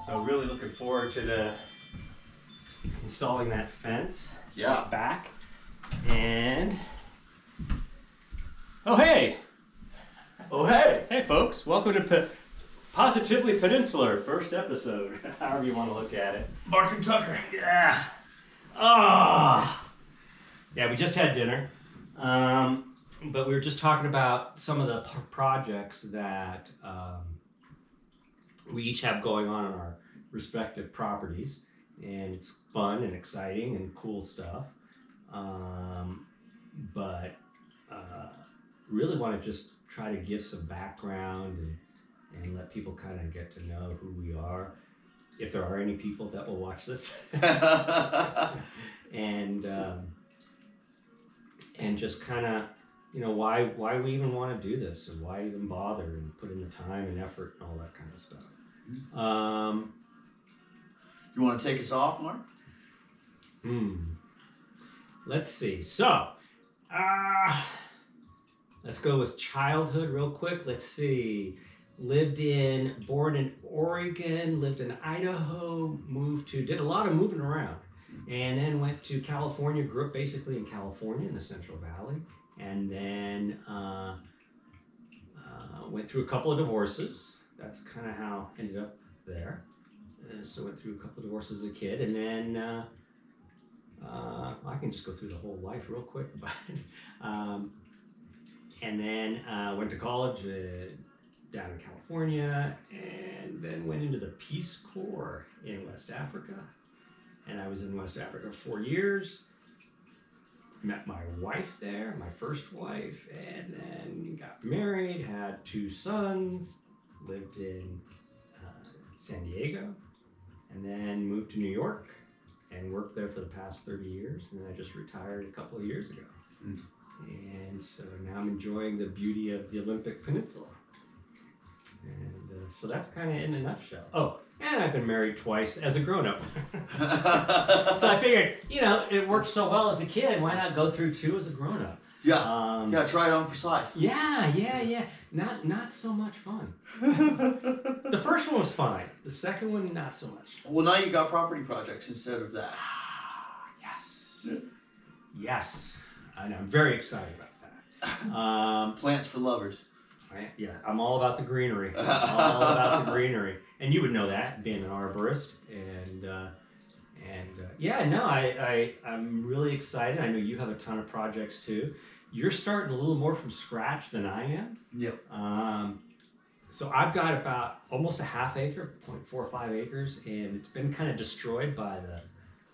So really looking forward to installing that fence. Yeah. Back. And oh hey. Hey folks, welcome to Positively Peninsular, first episode, however you want to look at it. Mark and Tucker. Yeah. Oh. Yeah, we just had dinner. But we were just talking about some of the projects that we each have going on our respective properties, and it's fun and exciting and cool stuff. But really want to just try to give some background and let people kind of get to know who we are, if there are any people that will watch this, and just kind of, you know, why we even want to do this and why even bother and put in the time and effort and all that kind of stuff. You want to take us off, Mark? Let's see. So, let's go with childhood real quick. Let's see. Born in Oregon, lived in Idaho, did a lot of moving around, and then went to California, grew up basically in California in the Central Valley, and then went through a couple of divorces. That's kind of how I ended up there. So went through a couple of divorces as a kid, and then I can just go through the whole life real quick, but and then went to college down in California, and then went into the Peace Corps in West Africa, and I was in West Africa 4 years. Met my wife there, my first wife, and then got married, had 2 sons, lived in San Diego, and then moved to New York and worked there for the past 30 years, and then I just retired a couple of years ago. And so now I'm enjoying the beauty of the Olympic Peninsula. And so that's kind of in a nutshell. Oh, and I've been married twice as a grown-up. So I figured, you know, it worked so well as a kid, why not go through 2 as a grown-up? Yeah, try it on for size. Yeah. Not so much fun. The first one was fine. The second one, not so much. Well, now you got property projects instead of that. Yes. I know. I'm very excited about that. Plants for lovers. I'm all about the greenery. And you would know that, being an arborist. I'm really excited. I know you have a ton of projects too. You're starting a little more from scratch than I am. Yep. So I've got about almost a half acre, 0.45 acres, and it's been kind of destroyed by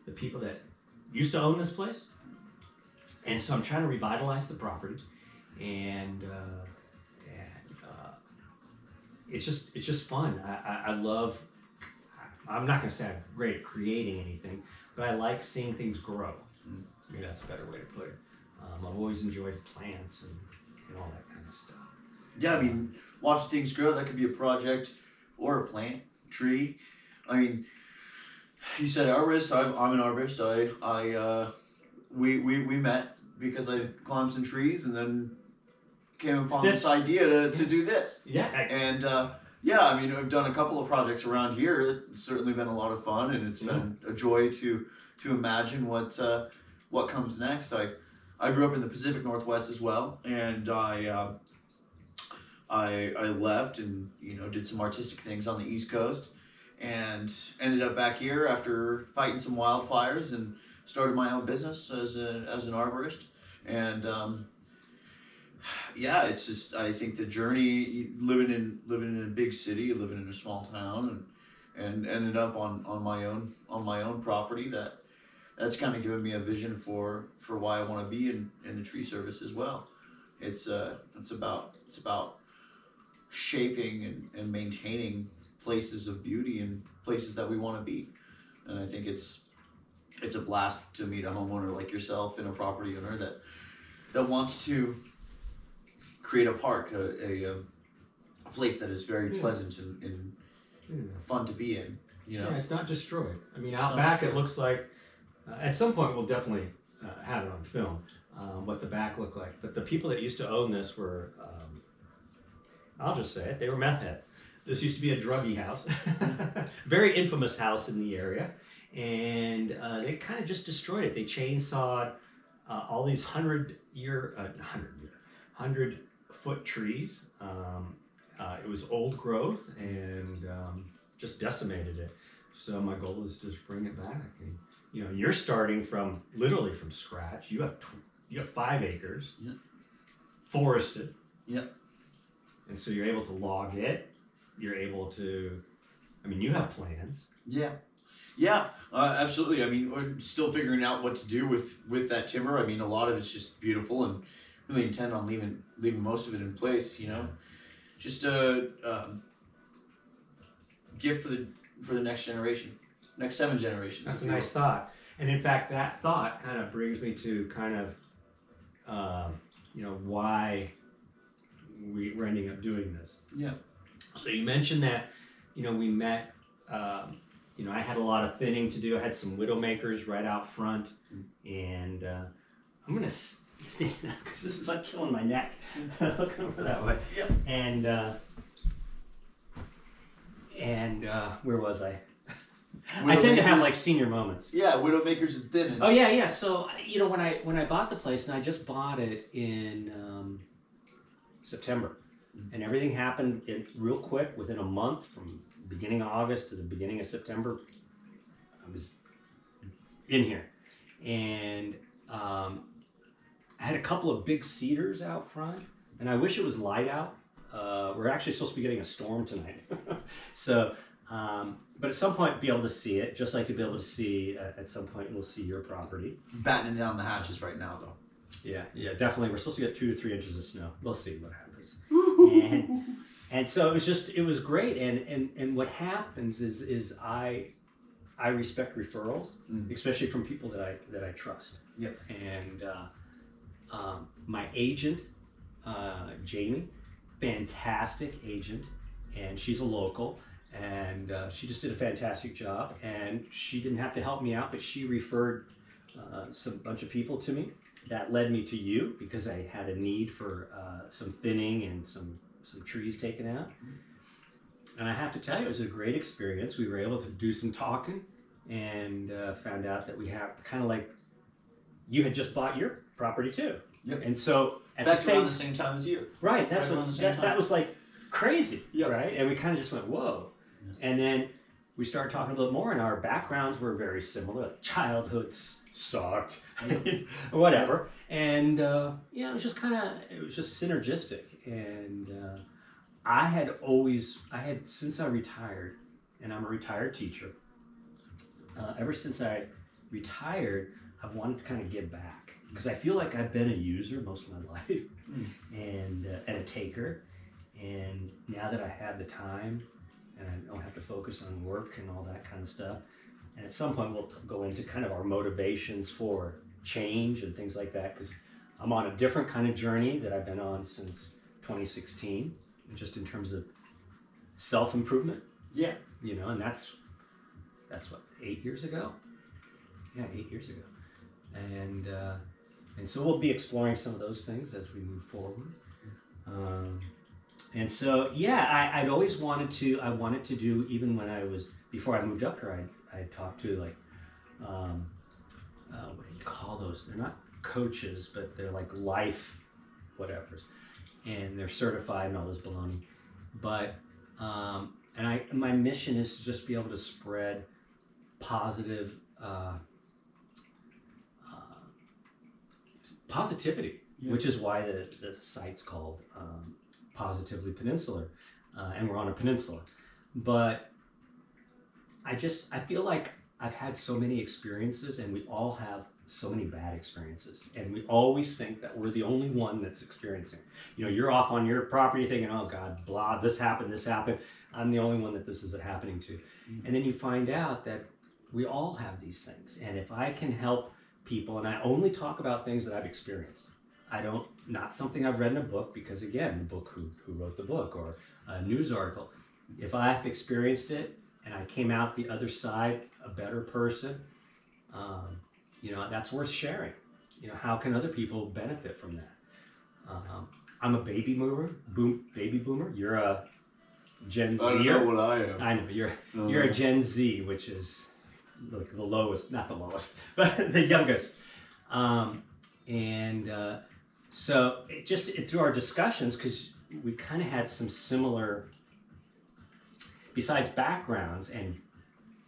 the people that used to own this place. And so I'm trying to revitalize the property, and it's just fun. I love. I'm not going to say I'm great at creating anything, but I like seeing things grow. Maybe that's a better way to put it. I've always enjoyed plants and all that kind of stuff. Yeah, I mean, watching things grow, that could be a project or a plant, tree. I mean, you said arborist. I'm an arborist. We met because I climbed some trees and then came upon this idea to do this. Yeah. And I mean, I've done a couple of projects around here. It's certainly been a lot of fun, and it's been a joy to imagine what comes next. I grew up in the Pacific Northwest as well, and I left and, you know, did some artistic things on the East Coast, and ended up back here after fighting some wildfires and started my own business as an arborist. And it's just, I think the journey, living in a big city, living in a small town, and ended up on my own property, that's kind of given me a vision for why I want to be in the tree service as well. It's about shaping and maintaining places of beauty and places that we want to be. And I think it's a blast to meet a homeowner like yourself and a property owner that wants to create a park, a place that is very pleasant and fun to be in. You know, it's not destroyed. I mean, out back it looks like. At some point, we'll definitely have it on film, what the back looked like. But the people that used to own this were, I'll just say it, they were meth heads. this used to be a druggie house, very infamous house in the area, and they kind of just destroyed it. They chainsawed all these 100-foot trees. It was old growth and just decimated it. So my goal is to just bring it back. And you're starting from literally from scratch. You have 5 acres, Yep. forested. Yep. And so you're able to log it. You're able to, you have plans. Yeah. Yeah, absolutely. I mean, we're still figuring out what to do with that timber. I mean, a lot of it's just beautiful, and really intend on leaving most of it in place. Just a gift for the next generation, next 7 generations. That's a nice thought. And in fact, that thought kind of brings me to kind of, why we're ending up doing this. Yeah. So you mentioned that, we met. I had a lot of thinning to do. I had some widowmakers right out front, and I'm gonna stand up because this is like killing my neck. Look over that way. Yep. And where was I? I tend to have like senior moments. Yeah, widowmakers and thinning. Oh yeah. So when I bought the place, and I just bought it in September, and everything happened real quick within a month from beginning of August to the beginning of September. I was in here, and I had a couple of big cedars out front, and I wish it was light out. We're actually supposed to be getting a storm tonight, so. But at some point, be able to see it, just like you'll be able to see at some point we'll see your property. Battening down the hatches right now, though. Yeah, definitely. We're supposed to get 2 to 3 inches of snow. We'll see what happens. And so it was great. And what happens is I respect referrals, especially from people that I trust. Yep. And my agent, Jamie, fantastic agent, and she's a local. And she just did a fantastic job, and she didn't have to help me out, but she referred some bunch of people to me. That led me to you because I had a need for some thinning and some trees taken out. And I have to tell you, it was a great experience. We were able to do some talking and found out that we have kind of like you had just bought your property too. Yep. And so at Back the around the same time as you. Right. That was like crazy. Yep. Right. And we kind of just went, whoa. And then we started talking a little more, and our backgrounds were very similar. Like childhoods sucked, or whatever. And it was just synergistic. And I had since I retired, and I'm a retired teacher. Ever since I retired, I've wanted to kind of give back because I feel like I've been a user most of my life, and a taker. And now that I have the time, and I don't have to focus on work and all that kind of stuff. And at some point we'll go into kind of our motivations for change and things like that, because I'm on a different kind of journey that I've been on since 2016, just in terms of self-improvement. Yeah. And that's what, 8 years ago? Yeah, 8 years ago. And so we'll be exploring some of those things as we move forward. And so, I'd always wanted to do, even when before I moved up here, I talked to like, what do you call those? They're not coaches, but they're like life whatevers. And they're certified and all this baloney. But, my mission is to just be able to spread positive, positivity, which is why the site's called, PositivelyPeninsular, and we're on a peninsula. But I feel like I've had so many experiences, and we all have so many bad experiences, and we always think that we're the only one that's experiencing. You're off on your property thinking, oh God, blah, this happened. I'm the only one that this is happening to. And then you find out that we all have these things. And if I can help people, and I only talk about things that I've experienced, not something I've read in a book, because again, the book, who wrote the book, or a news article. If I've experienced it and I came out the other side a better person, that's worth sharing. How can other people benefit from that? I'm a baby boomer. You're a Gen Z. I don't know what I am. I know you're a Gen Z, which is like the lowest, not the lowest, but the youngest. So through our discussions, because we kind of had some similar, besides backgrounds and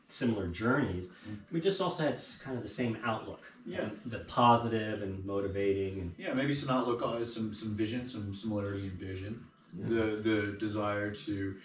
similar journeys, we just also had kind of the same outlook. Yeah. The positive and motivating. And yeah, maybe some outlook on some vision, some similarity in vision. Yeah. The desire to